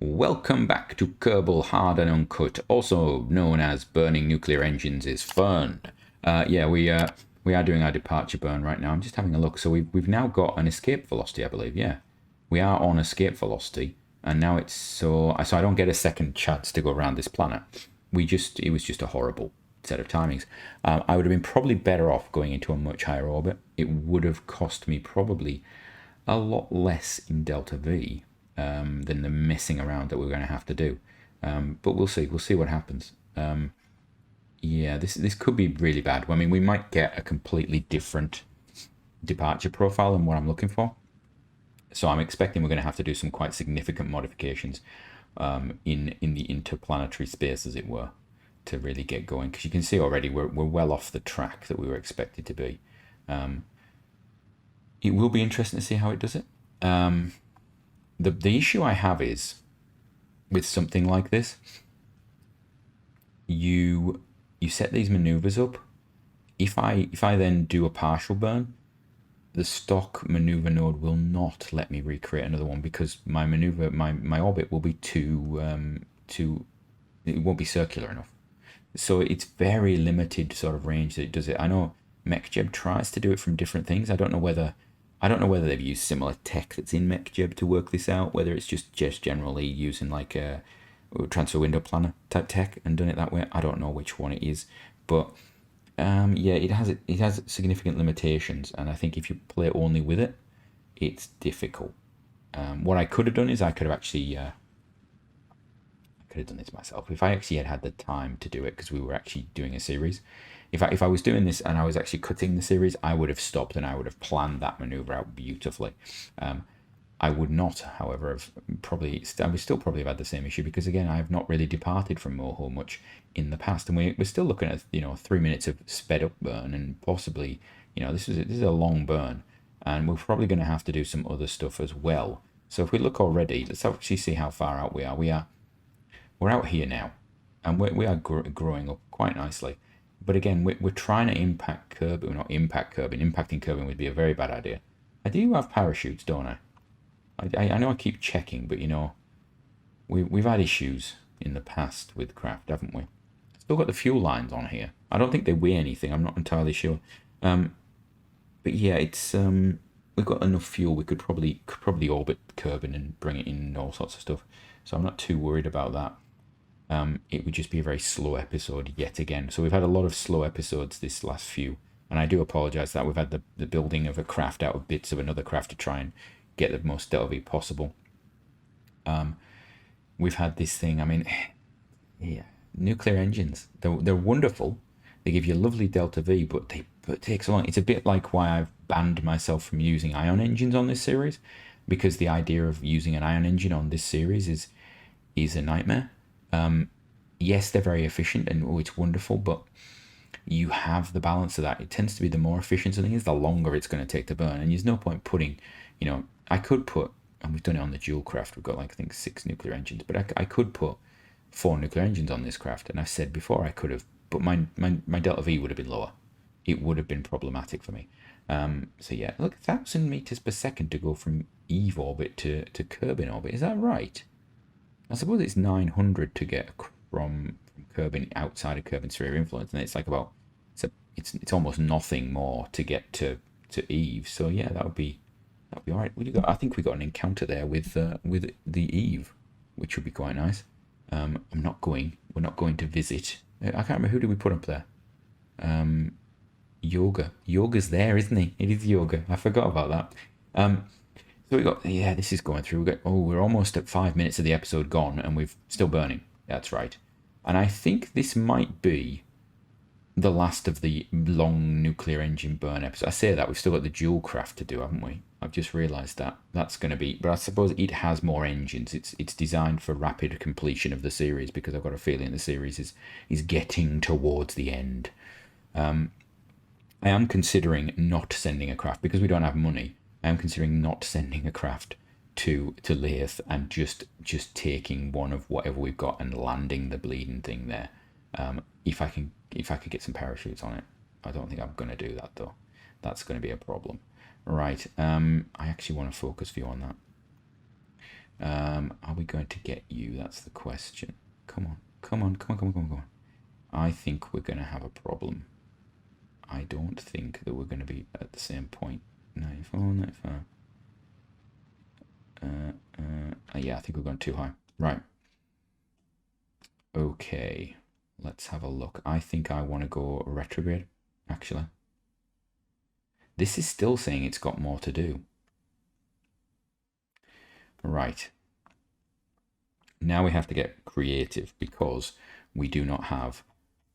Welcome back to Kerbal Hard and Uncut, also known as Burning Nuclear Engines is Fun. Yeah, we are doing our departure burn right now. I'm just having a look. So we've now got an escape velocity, I believe. Yeah, we are on escape velocity, and now it's so I don't get a second chance to go around this planet. It was just a horrible set of timings. I would have been probably better off going into a much higher orbit. It would have cost me probably a lot less in Delta V than the messing around that we're going to have to do. But we'll see. We'll see what happens. Yeah, this could be really bad. I mean, we might get a completely different departure profile than what I'm looking for. So I'm expecting we're going to have to do some quite significant modifications in the interplanetary space, as it were, to really get going. Because you can see already we're well off the track that we were expected to be. It will be interesting to see how it does it. The issue I have is with something like this, you set these maneuvers up. If I then do a partial burn, the stock maneuver node will not let me recreate another one because my maneuver, my orbit will be too it won't be circular enough. So it's very limited sort of range that it does it. I know MechJeb tries to do it from different things. I don't know whether they've used similar tech that's in MechJeb to work this out, whether it's just generally using like a transfer window planner type tech and done it that way. I don't know which one it is, but yeah, it has significant limitations, and I think if you play only with it, it's difficult. What I could have done is I could have actually I could have done this myself if I actually had the time to do it, because we were actually doing a series. If I was doing this and I was actually cutting the series, I would have stopped and I would have planned that maneuver out beautifully. I would not, however, have I would still probably have had the same issue, because again, I have not really departed from Moho much in the past, and we're still looking at 3 minutes of sped up burn, and possibly this is a long burn, and we're probably going to have to do some other stuff as well. So if we look already, let's actually see how far out we are. We're out here now, and we are growing up quite nicely. But again, we're trying to impact Kerbin, not impact Kerbin. Impacting Kerbin would be a very bad idea. I do have parachutes, don't I? I know I keep checking, but we've had issues in the past with craft, haven't we? Still got the fuel lines on here. I don't think they weigh anything. I'm not entirely sure. But yeah, it's we've got enough fuel. We could probably orbit Kerbin and bring it in and all sorts of stuff. So I'm not too worried about that. It would just be a very slow episode yet again. So we've had a lot of slow episodes this last few, and I do apologise that we've had the building of a craft out of bits of another craft to try and get the most Delta V possible. We've had this thing, I mean, yeah, nuclear engines, they're wonderful. They give you lovely Delta V, but it takes so long. It's a bit like why I've banned myself from using ion engines on this series, because the idea of using an ion engine on this series is a nightmare. Yes, they're very efficient and it's wonderful, but you have the balance of that. It tends to be the more efficient something is, the longer it's going to take to burn. And there's no point putting, I could put, and we've done it on the dual craft, we've got like I think 6 nuclear engines, but I could put 4 nuclear engines on this craft, and I've said before I could have, but my Delta V would have been lower. It would have been problematic for me. So yeah, look, 1,000 meters per second to go from Eve orbit to Kerbin orbit. Is that right? I suppose it's 900 to get from Kerbin outside of Kerbin sphere of influence, and it's like about it's almost nothing more to get to Eve. So yeah, that'd be all right. I think we got an encounter there with the Eve, which would be quite nice. We're not going to visit. I can't remember, who did we put up there. Yoga. Yoga's there, isn't he? It is Yoga. I forgot about that. So we got, yeah, this is going through. We're almost at 5 minutes of the episode gone, and we're still burning. That's right. And I think this might be the last of the long nuclear engine burn episode. I say that, we've still got the dual craft to do, haven't we? I've just realised that's going to be, but I suppose it has more engines. It's designed for rapid completion of the series, because I've got a feeling the series is getting towards the end. I am considering not sending a craft, because we don't have money. I am considering not sending a craft to Layth and just taking one of whatever we've got and landing the bleeding thing there. If I could get some parachutes on it. I don't think I'm going to do that though. That's going to be a problem. Right. I actually want a focus view on that. Are we going to get you? That's the question. Come on, come on, come on, come on, come on, come on. I think we're going to have a problem. I don't think that we're going to be at the same point. 94, 95. Yeah, I think we're going too high. Right. Okay. Let's have a look. I think I want to go retrograde, actually. This is still saying it's got more to do. Right. Now we have to get creative because we do not have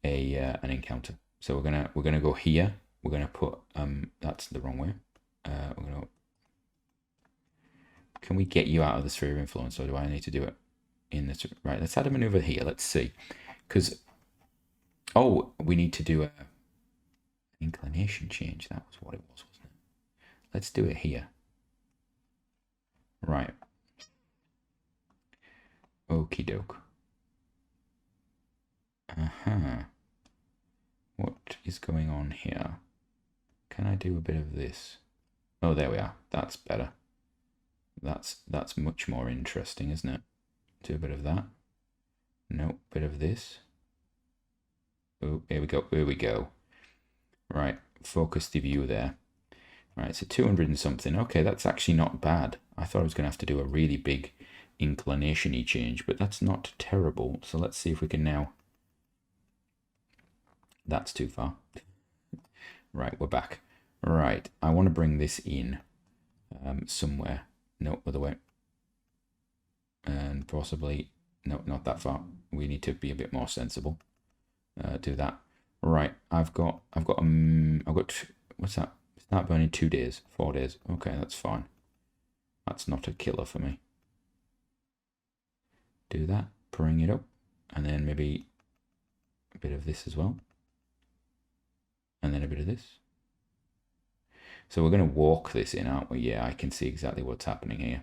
a an encounter. So we're gonna go here. We're gonna put that's the wrong way. Can we get you out of the sphere of influence, or do I need to do it in this? Right. Let's add a maneuver here. Let's see, because we need to do an inclination change. That was what it was, wasn't it? Let's do it here. Right. Okie doke. What is going on here? Can I do a bit of this? Oh, there we are. That's better. That's much more interesting, isn't it? Do a bit of that. Nope, bit of this. Oh, here we go. Here we go. Right, focus the view there. Right, so 200 and something. Okay, that's actually not bad. I thought I was going to have to do a really big inclination-y change, but that's not terrible. So let's see if we can now... That's too far. Right, we're back. Right, I want to bring this in somewhere. No, other way. And possibly... No, not that far. We need to be a bit more sensible. Do that. Right, I've got what's that? Start burning 2 days, 4 days. Okay, that's fine. That's not a killer for me. Do that, bring it up, and then maybe a bit of this as well. And then a bit of this. So we're going to walk this in, aren't we? Yeah, I can see exactly what's happening here.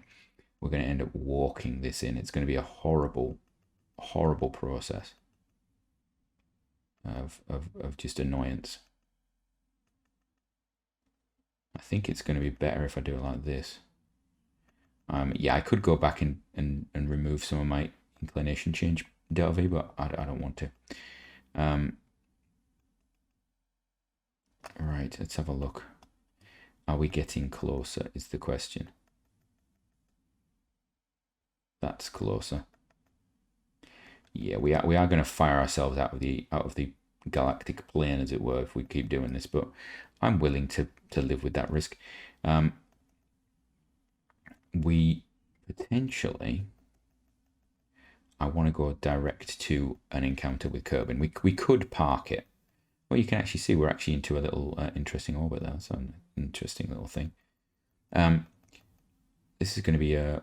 We're going to end up walking this in. It's going to be a horrible, horrible process of just annoyance. I think it's going to be better if I do it like this. Yeah, I could go back and remove some of my inclination change Delphi, but I don't want to. Right, let's have a look. Are we getting closer is the question. That's closer. Yeah, we are going to fire ourselves out of the galactic plane, as it were, if we keep doing this, but I'm willing to live with that risk. We potentially, I want to go direct to an encounter with Kerbin. We could park it. Well, you can actually see we're actually into a little interesting orbit there. So an interesting little thing. This is going to be a...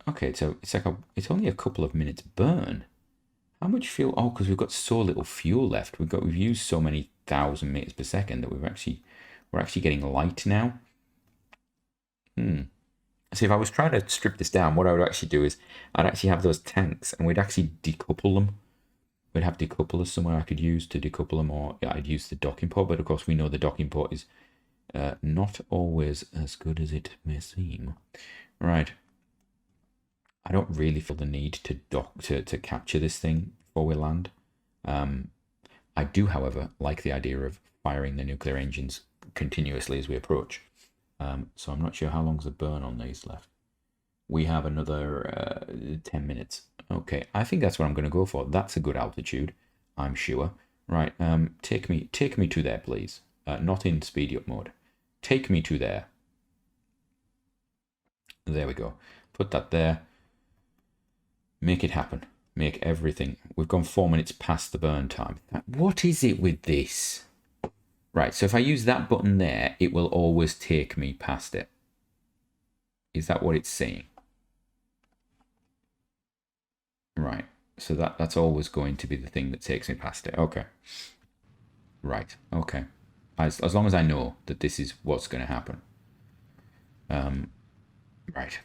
Okay, so it's only a couple of minutes burn. How much fuel? Oh, because we've got so little fuel left. We've used so many 1,000 meters per second that we're actually getting light now. So if I was trying to strip this down, what I would actually do is I'd actually have those tanks and we'd actually decouple them. We'd have decouplers somewhere I could use to decouple them, or yeah, I'd use the docking port. But of course, we know the docking port is not always as good as it may seem. Right. I don't really feel the need to capture this thing before we land. I do, however, like the idea of firing the nuclear engines continuously as we approach. So I'm not sure how long's the burn on these left. We have another 10 minutes. Okay, I think that's what I'm going to go for. That's a good altitude, I'm sure. Right, take me to there, please. Not in speed up mode. Take me to there. There we go. Put that there. Make it happen. Make everything. We've gone 4 minutes past the burn time. What is it with this? Right, so if I use that button there, it will always take me past it. Is that what it's saying? Right, so that's always going to be the thing that takes me past it. Okay. Right, okay. As long as I know that this is what's going to happen. Right.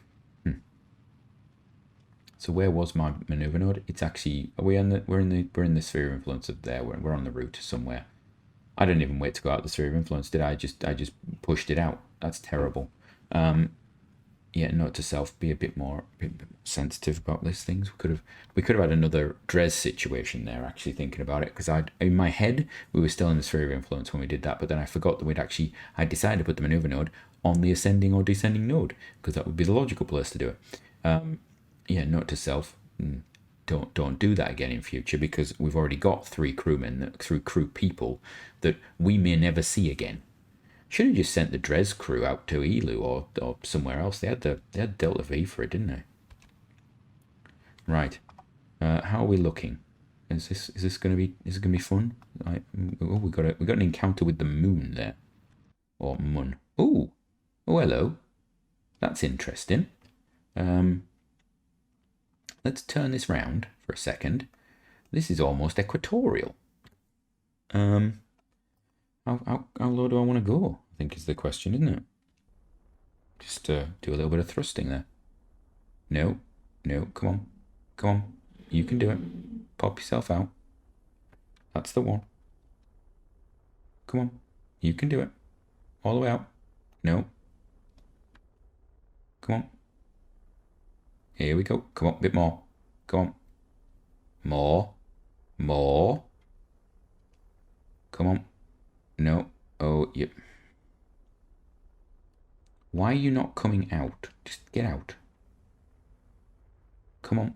So where was my maneuver node? It's actually we're in the sphere of influence of there. We're on the route somewhere. I didn't even wait to go out the sphere of influence, did I? I just pushed it out. That's terrible. yeah, note to self: be a bit more sensitive about these things. We could have had another Dres situation there. Actually, thinking about it, because in my head we were still in the sphere of influence when we did that, but then I forgot that I decided to put the maneuver node on the ascending or descending node, because that would be the logical place to do it. Yeah, note to self: don't do that again in future, because we've already got 3 crewmen, crew people that we may never see again. Should have just sent the Dres crew out to Elu or somewhere else. They had Delta V for it, didn't they? Right. How are we looking? Is this gonna be fun? Oh, we got an encounter with the moon there, or mun. Oh, hello. That's interesting. Let's turn this round for a second. This is almost equatorial. How low do I want to go? I think is the question, isn't it? Just do a little bit of thrusting there. No, come on. You can do it. Pop yourself out. That's the one. Come on. You can do it. All the way out. No. Come on. Here we go. Come on, a bit more. Come on. More. Come on. No. Oh, yep. Why are you not coming out? Just get out. Come on.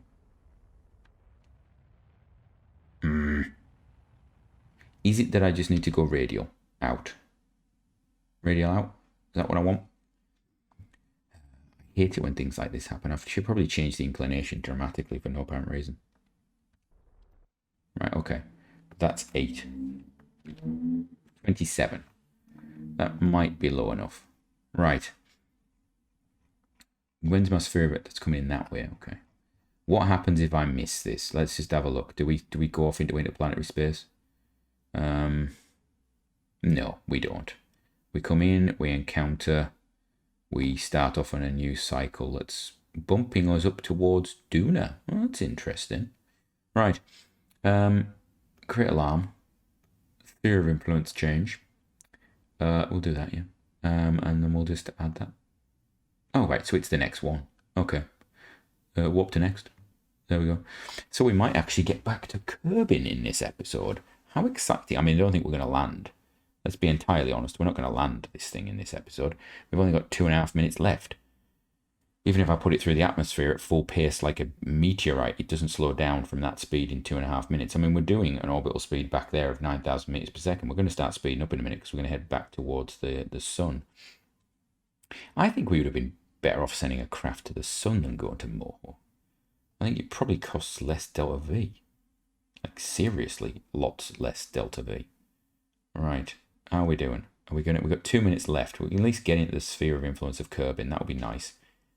Is it that I just need to go radial out? Radial out? Is that what I want? I hate it when things like this happen. I should probably change the inclination dramatically for no apparent reason. Right, okay. That's 8. 27. That might be low enough. Right. When's my sphere that's coming in that way? Okay. What happens if I miss this? Let's just have a look. Do we go off into interplanetary space? No, we don't. We come in, we encounter, we start off on a new cycle that's bumping us up towards Duna. Well, that's interesting. Right. Create alarm. Sphere of influence change. We'll do that, yeah. And then we'll just add that. Oh, right, so it's the next one. Okay. Warp to next. There we go. So we might actually get back to Kerbin in this episode. How exciting. I mean, I don't think we're going to land. Let's be entirely honest. We're not going to land this thing in this episode. We've only got 2.5 minutes left. Even if I put it through the atmosphere at full pace like a meteorite, it doesn't slow down from that speed in 2.5 minutes. I mean, we're doing an orbital speed back there of 9,000 meters per second. We're going to start speeding up in a minute because we're going to head back towards the sun. I think we would have been better off sending a craft to the sun than going to Moho. I think it probably costs less delta V. Like, seriously, lots less delta V. Right, how are we doing? We've got 2 minutes left. We can at least get into the sphere of influence of Kerbin. That would be nice.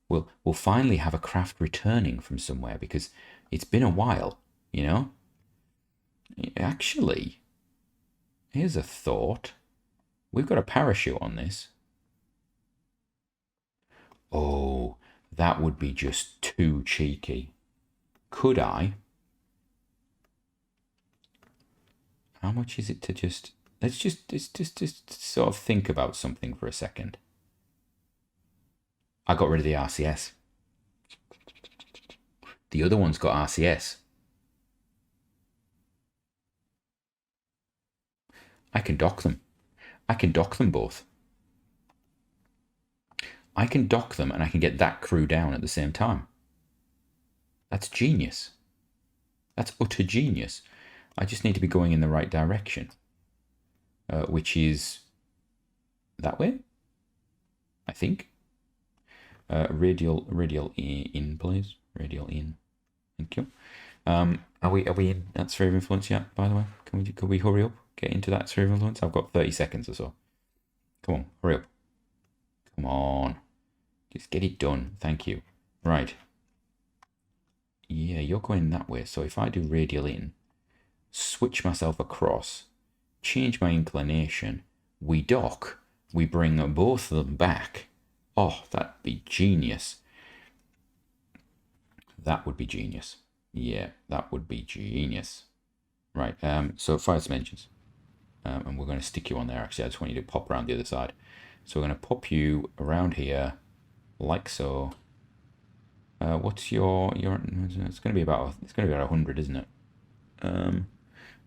We'll finally have a craft returning from somewhere, because it's been a while, you know? Actually, here's a thought. We've got a parachute on this. Oh, that would be just too cheeky. Could I? How much is it to just... Let's just sort of think about something for a second. I got rid of the RCS. The other one's got RCS. I can dock them. I can dock them both. I can dock them and I can get that crew down at the same time. That's genius. That's utter genius. I just need to be going in the right direction. Which is that way, I think. Radial in, please. Radial in. Thank you. Are we in that sphere of influence yet, by the way? Can we hurry up? Get into that sphere of influence? I've got 30 seconds or so. Come on, hurry up. Come on. Just get it done. Thank you. Right. Yeah, you're going that way. So if I do radial in, switch myself across, change my inclination, we dock, we bring both of them back. Oh, that'd be genius. That would be genius. Yeah, that would be genius. Right, so fire dimensions. And we're going to stick you on there. Actually, I just want you to pop around the other side. So we're going to pop you around here. like so. What's your it's going to be about 100, isn't it?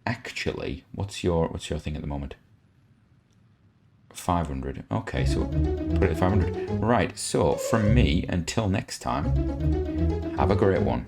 Actually, what's your thing at the moment? 500. Okay, so put it at 500. Right, so from me, until next time, have a great one.